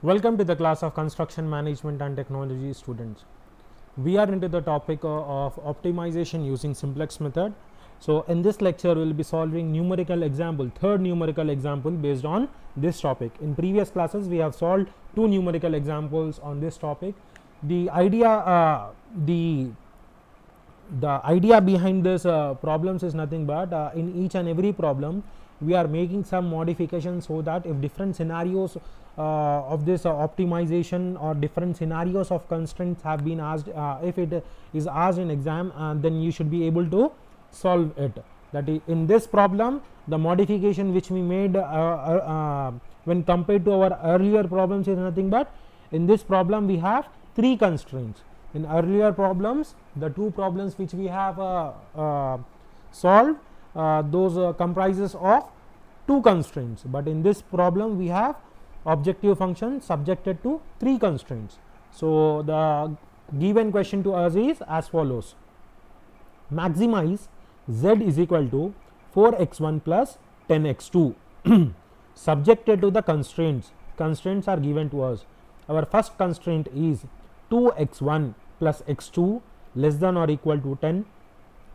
Welcome to the class of Construction Management and Technology students. We are into the topic of optimization using simplex method. So, in this lecture we will be solving numerical example, third numerical example based on this topic. In previous classes we have solved two numerical examples on this topic. The idea the idea behind this problems is nothing but in each and every problem we are making some modifications so that if different scenarios of this optimization or different scenarios of constraints have been asked, if it is asked in exam, then you should be able to solve it. That is, in this problem the modification which we made when compared to our earlier problems is nothing but in this problem we have three constraints. In earlier problems, the two problems which we have solved, those comprises of two constraints, but in this problem we have objective function subjected to three constraints. So, the given question to us is as follows: maximize z is equal to 4x1 plus 10x2 subjected to the constraints. Constraints are given to us. Our first constraint is 2x1 plus x2 less than or equal to 10.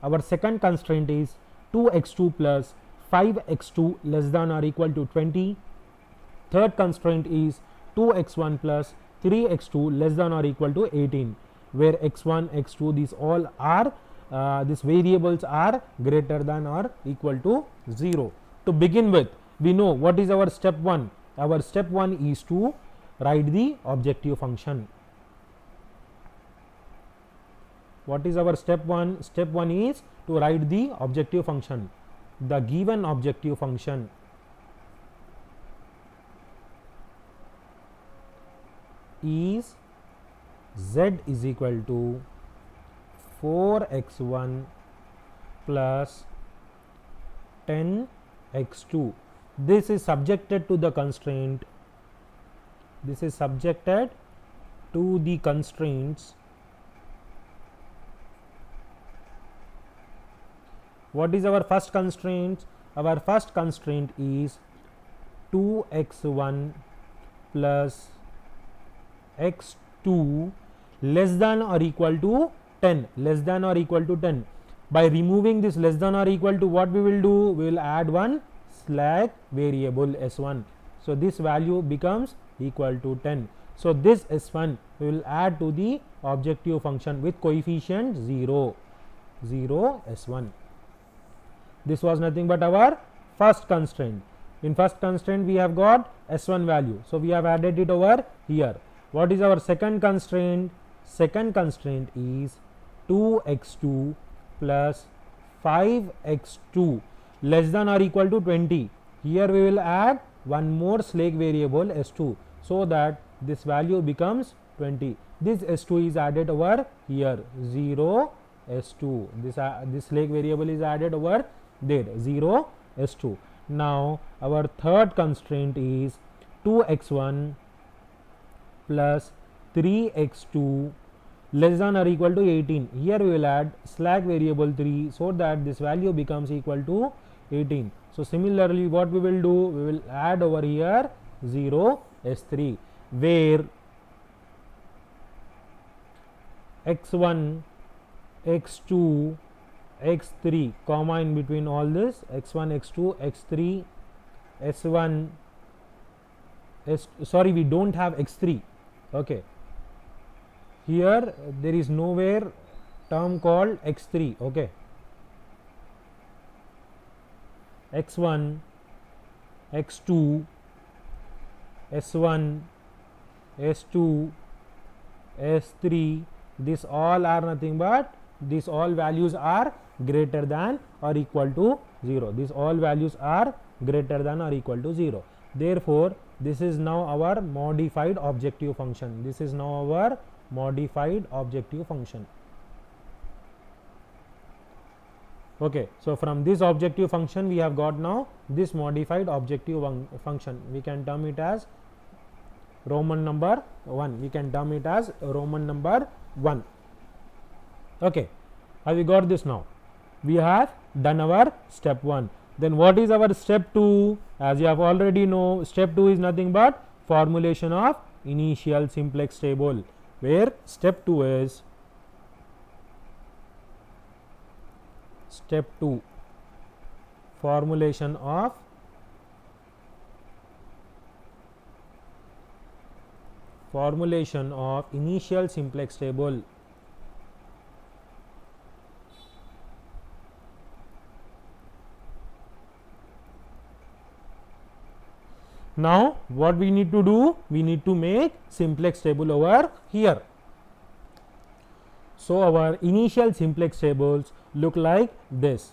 Our second constraint is 2x2 plus 5x2 less than or equal to 20. Third constraint is 2x1 plus 3x2 less than or equal to 18, where x1, x2 these all are these variables are greater than or equal to 0. To begin with, we know what is our step 1. Our step 1 is to write the objective function. What is our step 1? Step 1 is to write the objective function. The given objective function is z is equal to 4x1 plus 10x2. This is subjected to the constraint. This is subjected to the constraints. What is our first constraint? Our first constraint is 2x1 plus x2 less than or equal to 10, less than or equal to 10. By removing this less than or equal to, what we will do? We will add one slack variable s1. So, this value becomes equal to 10. So, this s1 we will add to the objective function with coefficient 0, 0 s1. This was nothing but our first constraint. In first constraint we have got s1 value. So, we have added it over here. What is our second constraint? Second constraint is 2x2 plus 5x2 less than or equal to 20. Here we will add one more slack variable s2, so that this value becomes 20. This s2 is added over here, 0 s2. This slack variable is added over there, 0 s2. Now, our third constraint is 2x1 plus 3x2 less than or equal to 18. Here we will add slack variable 3, so that this value becomes equal to 18. So, similarly what we will do? We will add over here 0 s3, where x1, x2, x3 comma in between all this x1, x2, x3, s1 sorry, we don't have x3. Okay, here there is nowhere term called x3. Okay, x1, x2, s1, s2, s3, this all are nothing but these all values are greater than or equal to 0. These all values are greater than or equal to 0. Therefore, this is now our modified objective function. This is now our modified objective function. Okay, so from this objective function we have got now this modified objective function. We can term it as Roman number 1. We can term it as Roman number 1. Okay, have we got this now? We have done our step 1. Then what is our step 2? As you have already know, step 2 is nothing but formulation of initial simplex table, where step 2 is formulation of initial simplex table. Now what we need to do, we need to make simplex table over here. So our initial simplex tables look like this.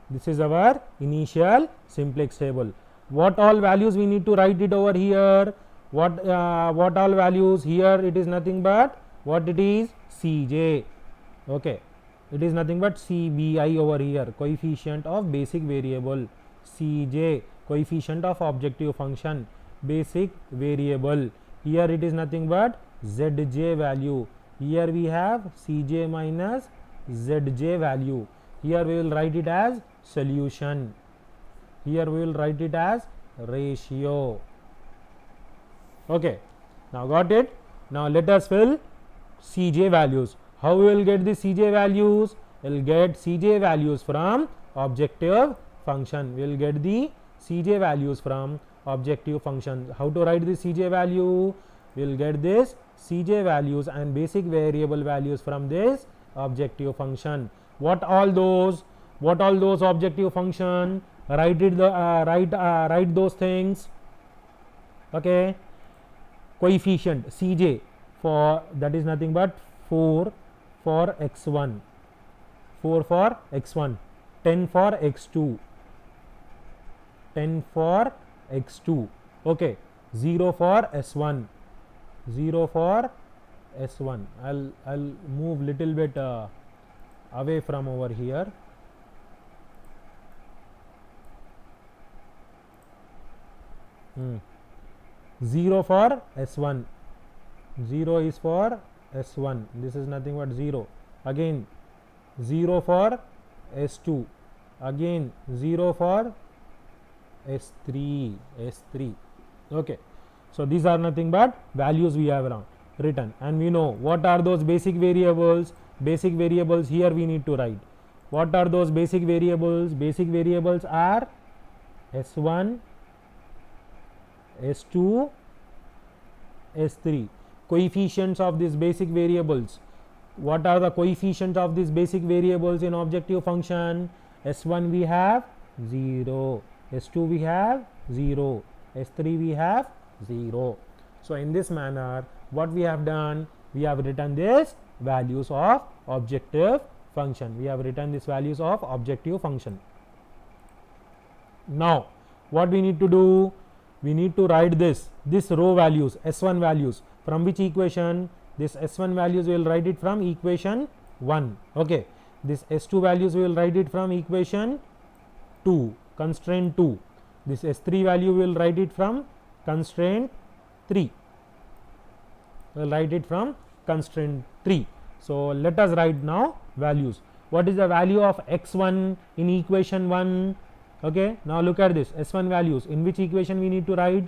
This is our initial simplex table. What all values we need to write it over here? What all values? Here it is nothing but what it is, Cj. Okay, it is nothing but Cbi over here, coefficient of basic variable. Cj, coefficient of objective function, basic variable. Here it is nothing but Zj value. Here we have Cj minus Zj value. Here we will write it as solution. Here we will write it as ratio. Okay, now got it. Now let us fill Cj values. How we will get the Cj values? We will get Cj values from objective function. We will get the Cj values from objective function. How to write the Cj value? We will get this Cj values and basic variable values from this objective function. What all those objective function? Write those things. Okay, coefficient Cj for that is nothing but 4 for x1, 4 for x1, 10 for x2, 10 for x2. Okay, 0 for s1, 0 for s1. I'll move little bit away from over here. Zero for s1, 0 is for s1. This is nothing but 0. Again 0 for s2. Again 0 for s3. Okay, so these are nothing but values we have written, and we know what are those basic variables. Basic variables here we need to write. What are those basic variables? Basic variables are s1, s2, s3. Coefficients of these basic variables. What are the coefficients of these basic variables in objective function? S1 we have 0, S2 we have 0, S3 we have 0. So in this manner, what we have done, we have written this values of objective function. We have written these values of objective function. Now what we need to do, we need to write this row values, S1 values, from which equation? This S1 values we will write it from equation 1. Okay, this S2 values we will write it from equation 2, constraint 2. This S3 value we will write it from constraint 3. We will write it from constraint 3. So let us write now values. What is the value of x1 in equation 1? Okay, now look at this S1 values. In which equation we need to write?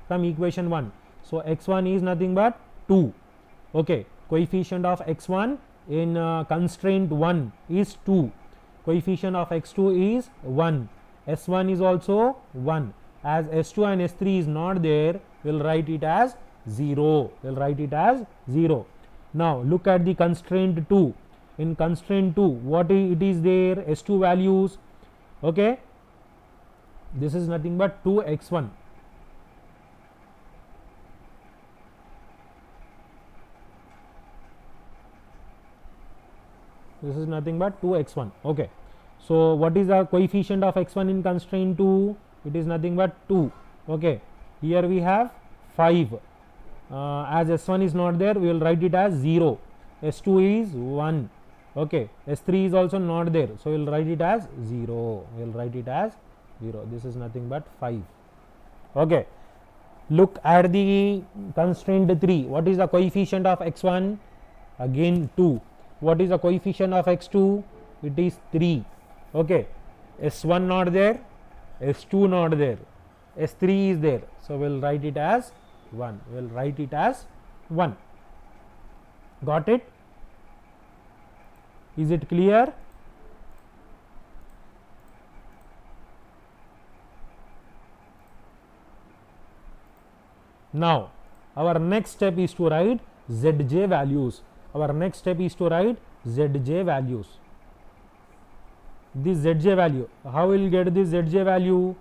From equation 1. So x1 is nothing but 2. Okay, coefficient of x1 in constraint 1 is 2. Coefficient of x2 is 1. S1 is also 1. As S2 and S3 is not there, we will write it as 0. We will write it as 0. Now look at the constraint 2. In constraint 2, what it is there? S2 values. Okay, this is nothing but 2x1. This is nothing but 2x1. Okay, so what is the coefficient of x1 in constraint 2? It is nothing but 2. Okay, here we have 5. As s1 is not there, we will write it as 0. S2 is 1. Okay, S3 is also not there, so we will write it as 0. We will write it as 0. This is nothing but 5. Okay, look at the constraint 3. What is the coefficient of x1? Again 2. What is the coefficient of x2? It is 3. Okay, s1 not there, s2 not there, s3 is there, so we will write it as 1. We will write it as 1. Got it? Is it clear? Now, our next step is to write zj values. Our next step is to write zj values. This zj value, how will get this zj value?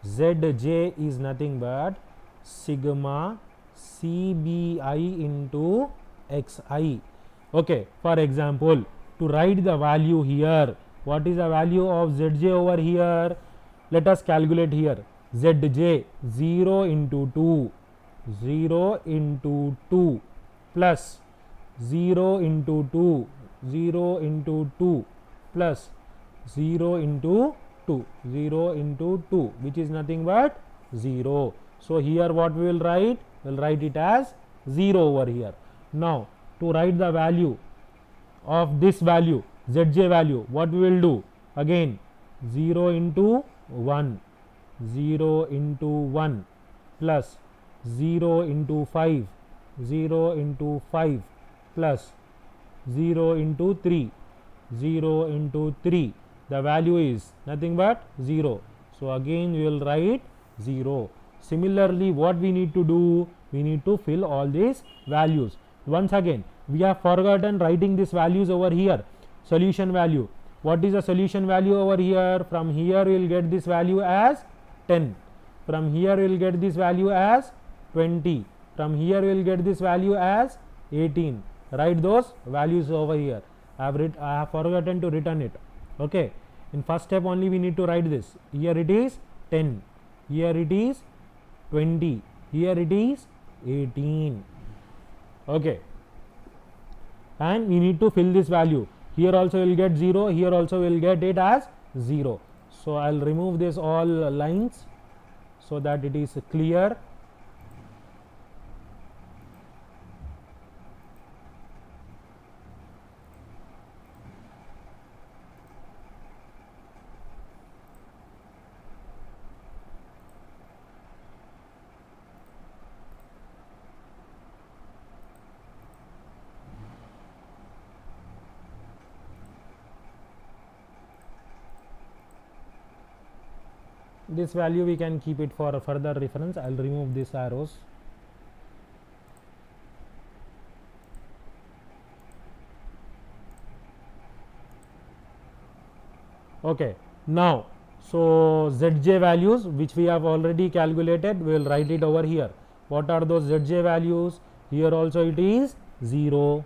Zj is nothing but sigma cbi into xi. Okay, for example, to write the value here, what is the value of zj over here? Let us calculate here. Zj 0 into 2, 0 into 2 plus 0 into 2, 0 into 2 plus 0 into 2, 0 into 2, which is nothing but 0. So, here what we will write? We will write it as 0 over here. Now, to write the value of this value, zj value, what we will do? Again 0 into 1, 0 into 1 plus 0 into 5, 0 into 5 plus 0 into 3, 0 into 3. The value is nothing but 0. So, again we will write 0. Similarly, what we need to do? We need to fill all these values. Once again, we have forgotten writing these values over here. Solution value. What is the solution value over here? From here we will get this value as 10. From here we will get this value as 20. From here we will get this value as 18. Write those values over here. I have forgotten to written it. Okay. In first step only we need to write this. Here it is 10. Here it is 20. Here it is 18. Okay. And we need to fill this value. Here also we will get 0. Here also we will get it as 0. So, I will remove this all lines so that it is clear. This value we can keep it for further reference. I will remove these arrows. Okay. Now, so zj values which we have already calculated, we will write it over here. What are those zj values? Here also it is 0.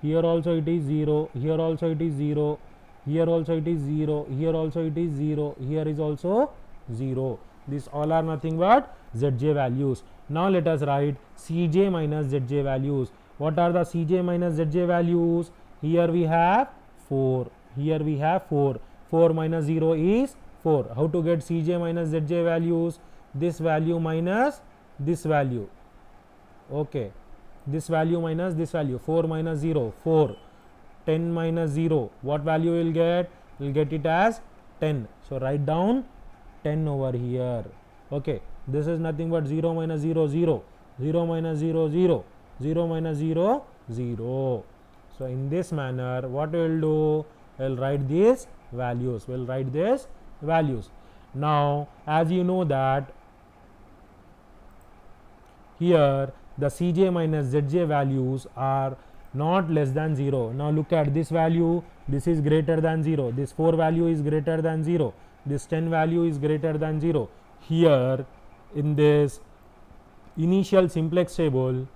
Here also it is 0. Here also it is 0. Here also it is 0, here also it is 0, here is also 0. These all are nothing but zj values. Now, let us write cj minus zj values. What are the cj minus zj values? Here we have 4, here we have 4. 4 minus 0 is 4. How to get cj minus zj values? This value minus this value. Okay. This value minus this value. 4 minus 0, 4. 10 minus 0, what value will get? We will get it as 10. So, write down 10 over here. Okay. This is nothing but 0 minus 0, 0, 0 minus 0, 0, 0 minus 0, 0. So, in this manner, what we will do? We will write these values. We will write these values. Now, as you know that here the cj minus zj values are not less than 0. Now, look at this value, this is greater than 0, this 4 value is greater than 0, this 10 value is greater than 0. Here in this initial simplex table,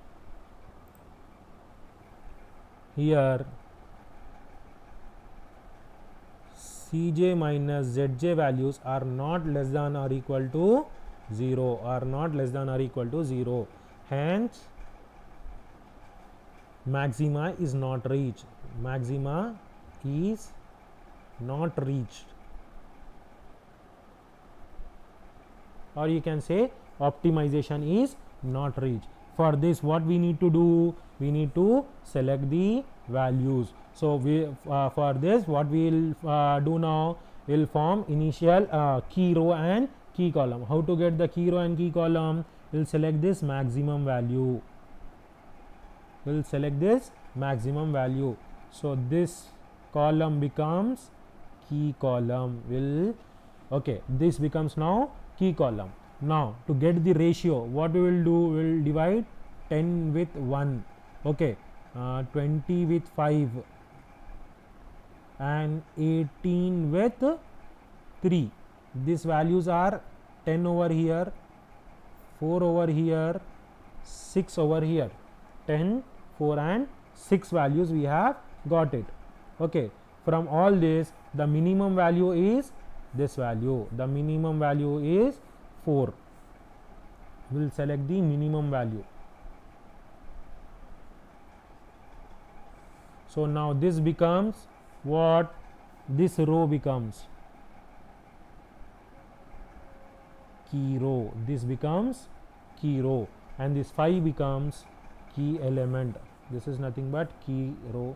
here cj minus zj values are not less than or equal to 0, are not less than or equal to 0. Hence, maxima is not reached, maxima is not reached, or you can say optimization is not reached. For this, what we need to do? We need to select the values. So, we for this what we will do now? We will form initial key row and key column. How to get the key row and key column? we'll select this maximum value. We'll select this maximum value. So this column becomes key column. Okay, this becomes now key column. Now to get the ratio, what we will do, we will divide 10 with 1, okay, 20 with 5 and 18 with 3. These values are 10 over here, 4 over here, 6 over here. 10, 4 and 6 values we have got it. Okay, from all this the minimum value is this value. The minimum value is 4. We will select the minimum value. So now this becomes what? This row becomes key row. This becomes key row, and this 5 becomes key element. This is nothing but key row.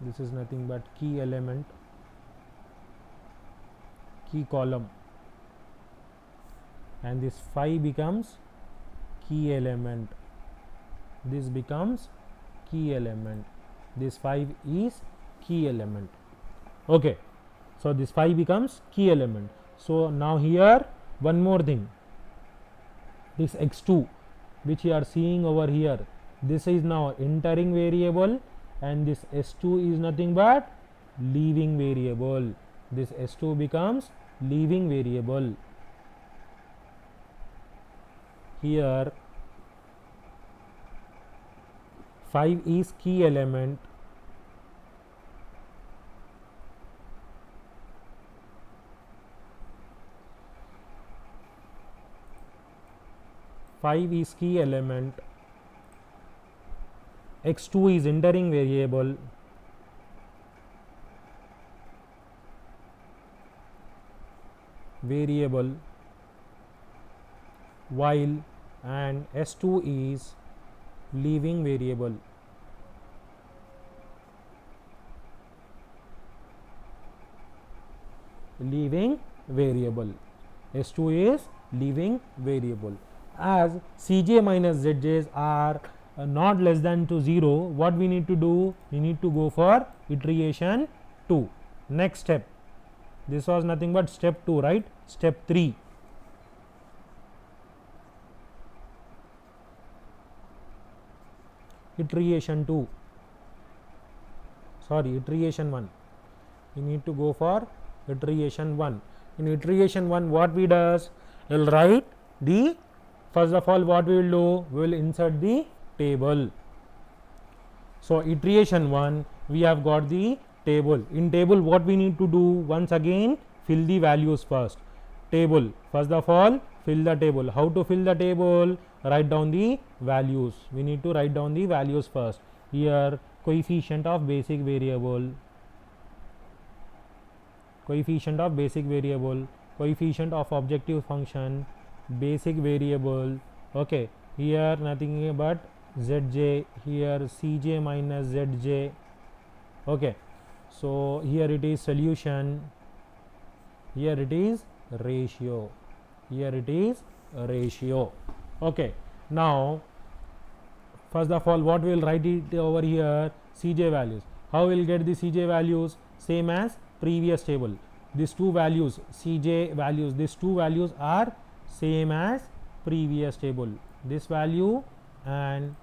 This is nothing but key element, key column, and this 5 becomes key element. This becomes key element. This 5 is key element. Okay, so this 5 becomes key element. So now here one more thing, this x2 which you are seeing over here, this is now entering variable, and this s2 is nothing but leaving variable. This s2 becomes leaving variable. Here 5 is key element, x2 is entering variable, while, and s2 is leaving variable. S2 is leaving variable. As Cj minus Zj's are not less than to 0, what we need to do? We need to go for iteration 2. Next step, this was nothing but step 2, right? Step 3. Iteration 2, sorry, iteration 1. We need to go for iteration 1. In iteration 1, what we does? We will write the, first of all, what we will do? We will insert the table. So iteration 1, we have got the table. In table, what we need to do? Once again, fill the values first. Table, first of all, fill the table. How to fill the table? Write down the values. We need to write down the values first. Here, coefficient of basic variable, coefficient of objective function, basic variable. Okay, here nothing but Zj, here Cj minus Zj. Okay, so here it is solution, here it is ratio, Okay, now first of all, what we will write it over here? Cj values. How we will get the Cj values? Same as previous table. These two values, Cj values, these two values are same as previous table. This value and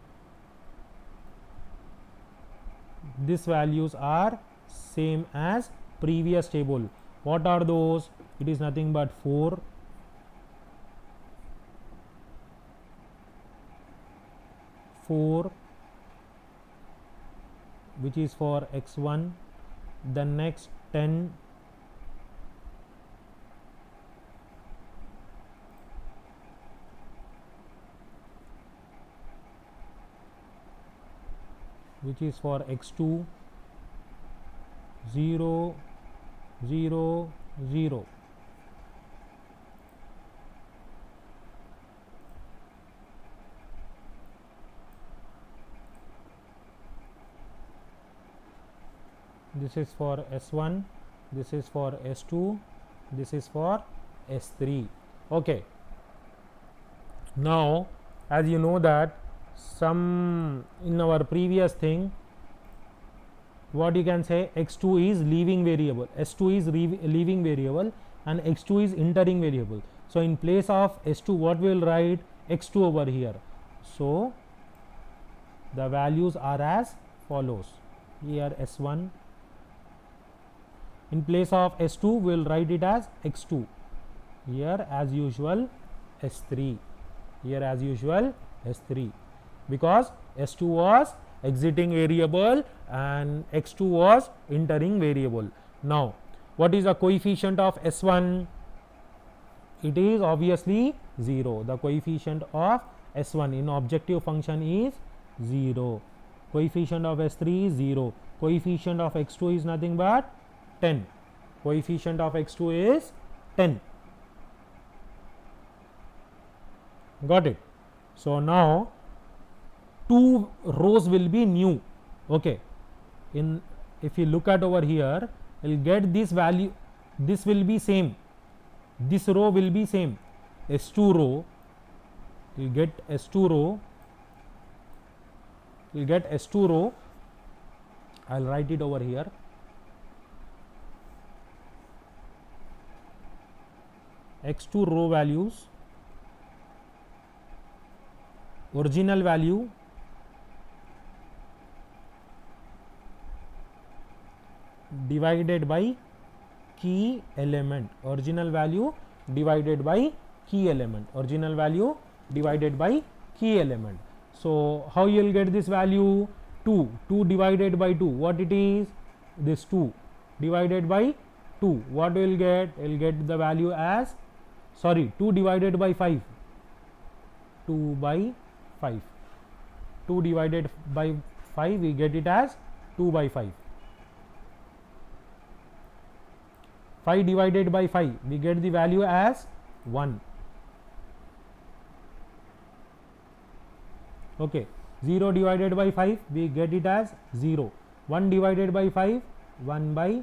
these values are same as previous table. What are those? It is nothing but 4, 4, which is for x1, the next 10, which is for x2, 0, 0, 0. this is for S1, this is for S2, this is for S3. Okay, now as you know that some in our previous thing, what you can say, x2 is leaving variable, s2 is leaving variable, and x2 is entering variable. So in place of s2, what we will write, x2 over here. So the values are as follows. Here s1, in place of s2 we will write it as x2. Here as usual s3, here as usual s3, because s2 was exiting variable and x2 was entering variable. Now what is the coefficient of s1? It is obviously 0. The coefficient of s1 in objective function is 0. Coefficient of s3 is 0. Coefficient of x2 is nothing but 10. Coefficient of x2 is 10. Got it? So now two rows will be new. Okay, in if you look at over here, you'll get this value, this will be same, this row will be same, s2 row, you'll get s2 row, you'll get s2 row. I'll write it over here. x2 row values, original value divided by key element, original value divided by key element, original value divided by key element. So how you will get this value? 2 divided by 2, what it is? This 2 divided by 2, what we will get? We will get the value as, sorry, 2 divided by 5, 2 by 5, 2 divided by 5, we get it as 2 by 5. 5 divided by 5, we get the value as 1. Okay, 0 divided by 5, we get it as 0. 1 divided by 5, 1 by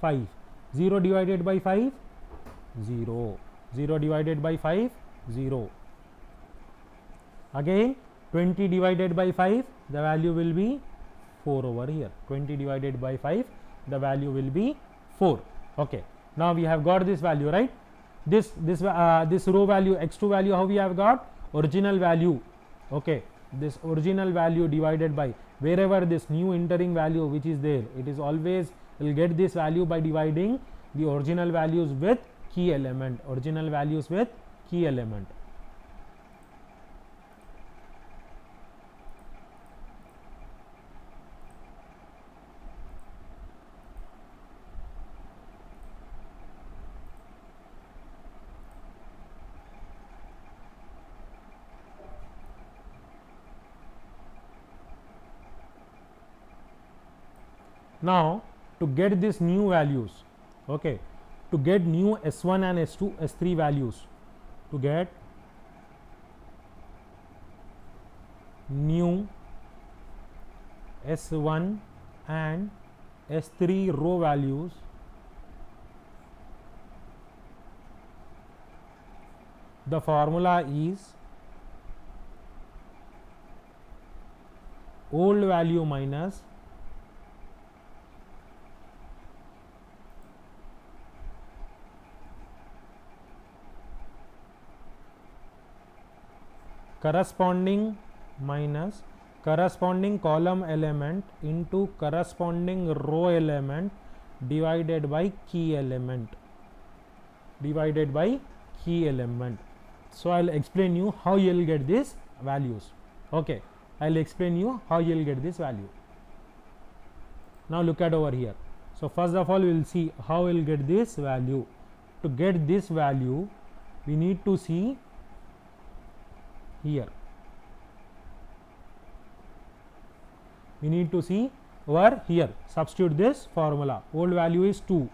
5. 0 divided by 5, 0. 0 divided by 5, 0. Again 20 divided by 5, the value will be 4 over here. 20 divided by 5, the value will be 4. Okay, now we have got this value, right? This row value, x2 value, how we have got? Original value. Okay, this original value divided by wherever this new entering value which is there, it is always will get this value by dividing the original values with key element, original values with key element. Now to get this new values, okay, to get new s1 and s2 s3 values, to get new s1 and s3 row values, the formula is old value minus corresponding minus corresponding column element into corresponding row element divided by key element, divided by key element. So I'll explain you how you'll get these values. Okay, I'll explain you how you'll get this value. Now look at over here. So first of all, we'll see how we'll get this value. To get this value, we need to see here, we need to see over here, substitute this formula. Old value is 2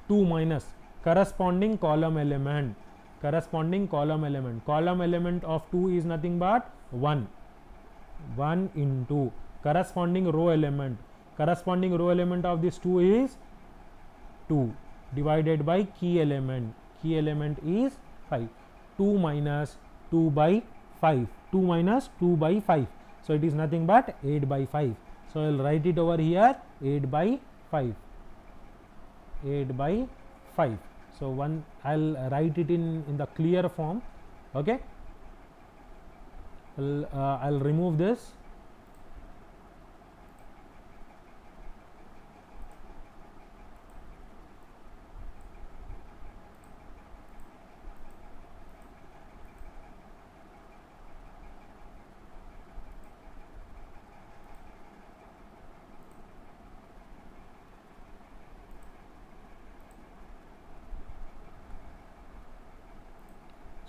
minus corresponding column element, corresponding column element, column element of 2 is nothing but 1 into corresponding row element, corresponding row element of this 2 is 2 divided by key element is 5. 2 minus 2 by 5, 2 minus 2 by 5, so it is nothing but 8 by 5. So I will write it over here, 8 by 5, 8 by 5. So one, I'll write it in the clear form. Okay, I'll remove this.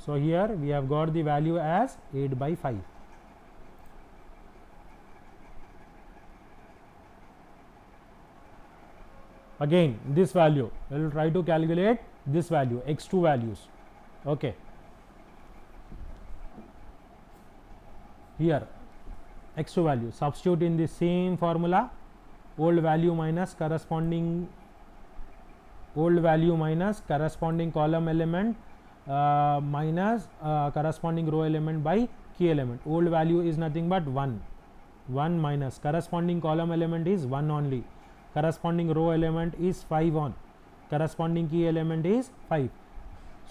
So here we have got the value as 8 by 5. Again this value, we will try to calculate this value, x2 values. Okay, here x2 value, substitute in the same formula, old value minus corresponding column element minus corresponding row element by key element. Old value is nothing but 1 minus corresponding column element is 1 only, corresponding row element is 5 on, corresponding key element is 5.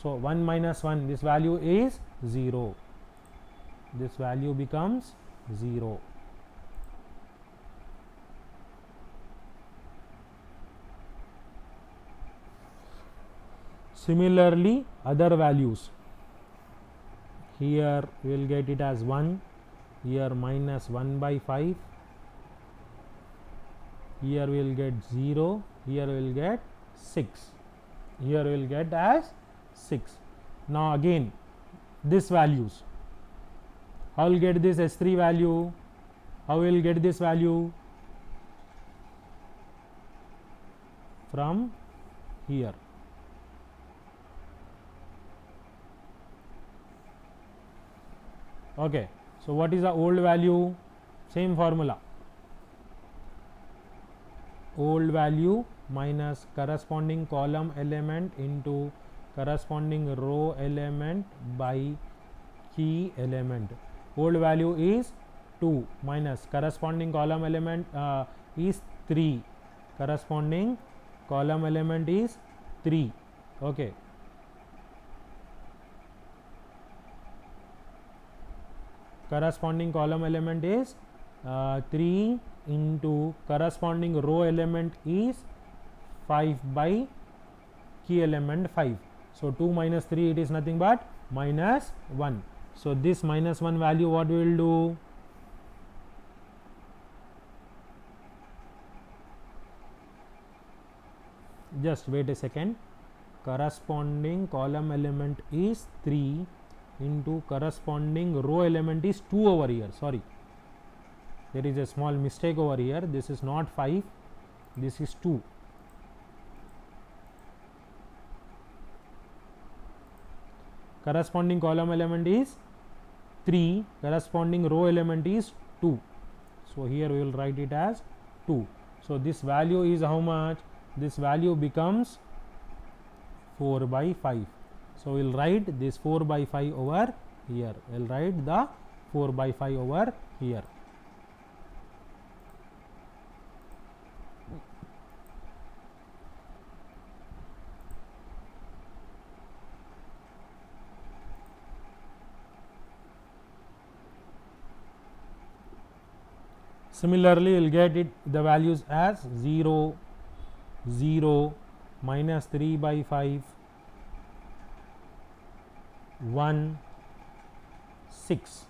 So 1 minus 1, this value is 0, this value becomes 0. Similarly other values, here we will get it as 1, here minus 1 by 5, here we will get 0, here we will get 6, here we will get as 6. Now again this values, how will get this S3 value, how will get this value? From here. Okay, so what is the old value? Same formula, old value minus corresponding column element into corresponding row element by key element. Old value is 2 minus corresponding column element is 3, corresponding column element is 3. Okay, corresponding column element is 3 into corresponding row element is 5 by key element 5. So 2 minus 3, it is nothing but minus 1. So this minus 1 value, what we will do? Just wait a second. Corresponding column element is 3 into corresponding row element is 2 over here. Sorry, there is a small mistake over here. This is not 5, this is 2. Corresponding column element is 3, corresponding row element is 2. So here we will write it as 2. So this value is how much? This value becomes 4 by 5. So we will write this 4 by 5 over here. We will write the 4 by 5 over here. Similarly, we will get it the values as 0, 0, minus 3 by 5, 1, 6.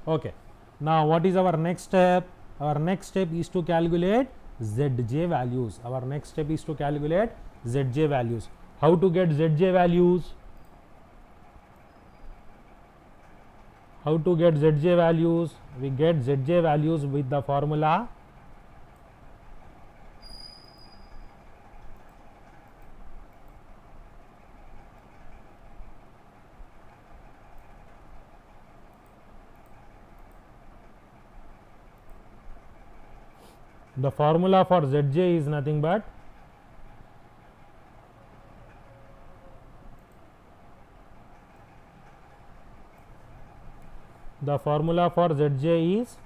Okay. Now what is our next step? Our next step is to calculate Zj values. Our next step is to calculate Zj values. How to get Zj values? How to get Zj values? We get Zj values with the formula The formula for Zj is nothing but is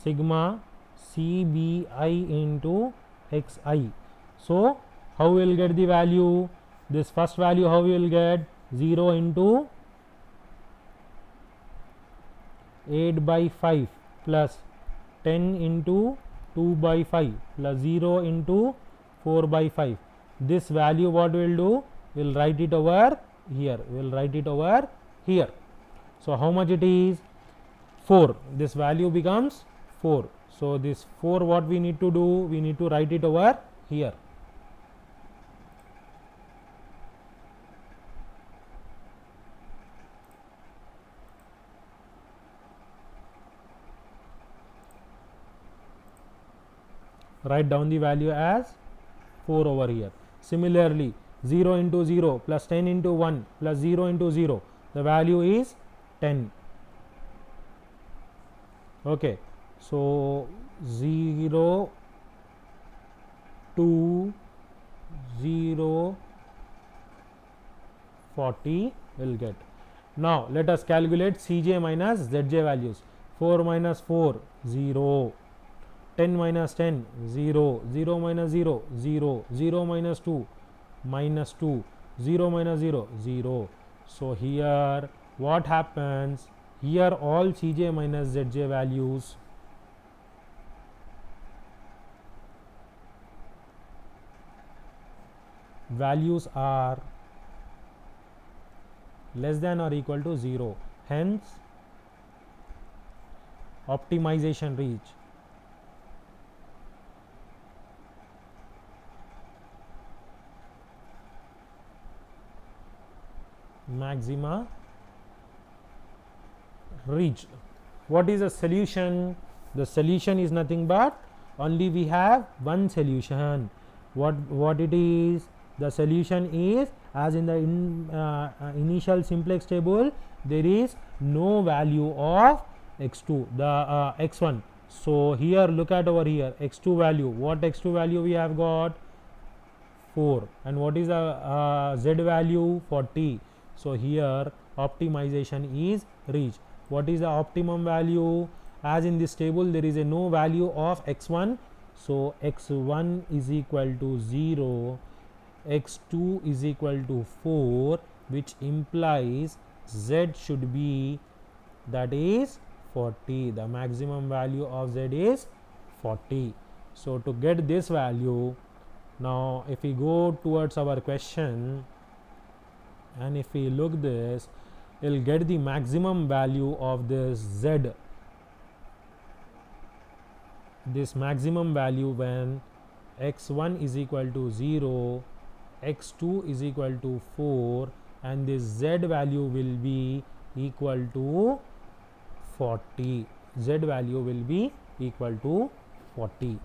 sigma Cbi into xi. So how we will get the value? This first value how we will get? 0 into 8 by 5 plus 10 into 2 by 5 plus 0 into 4 by 5. This value what we will do? We will write it over here. We will write it over here. So how much it is? 4. This value becomes 4. So this 4 what we need to do? We need to write it over here. Write down the value as 4 over here. Similarly, 0 into 0 plus 10 into 1 plus 0 into 0, the value is 10. Okay, so 0 2 0 40 will get. Now let us calculate Cj minus Zj values. 4 minus 4 0, 10 minus 10 0, 0 minus 0 0, 0 minus 2 minus 2, 0 minus 0 0. So here what happens? Here all Cj minus Zj values are less than or equal to 0. Hence optimization reach. Maxima reached. What is the solution? The solution is nothing but only we have one solution. What it is? The solution is, as in the initial simplex table, there is no value of x2, the x1. So here look at over here, x2 value. What x2 value we have got? 4. And what is the z value? 40. So here optimization is reached. What is the optimum value? As in this table there is a no value of x1, so x1 is equal to 0, x2 is equal to 4, which implies z should be, that is 40. The maximum value of z is 40. So to get this value, now if we go towards our question and if we look this, we will get the maximum value of this z. This maximum value when x1 is equal to 0, x2 is equal to 4, and this z value will be equal to 40. Z value will be equal to 40.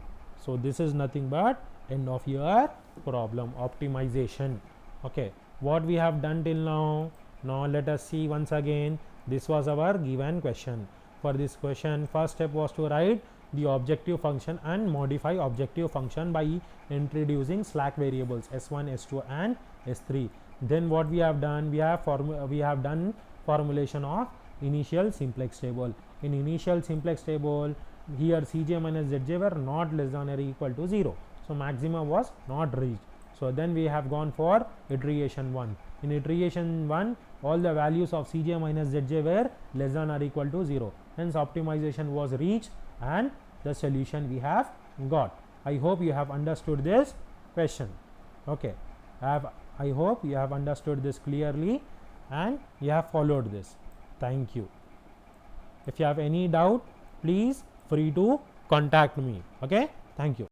So this is nothing but end of your problem, optimization. Okay, what we have done till now? Now let us see once again. This was our given question. For this question, first step was to write the objective function and modify objective function by introducing slack variables s1, s2 and s3. Then what we have done? We have done formulation of initial simplex table. In initial simplex table, here Cj minus Zj were not less than or equal to 0. So maxima was not reached. So then we have gone for iteration 1. In iteration 1, all the values of Cj minus Zj were less than or equal to 0. Hence optimization was reached and the solution we have got. I hope you have understood this question. Okay, I hope you have understood this clearly and you have followed this. Thank you. If you have any doubt, please free to contact me. Okay, thank you.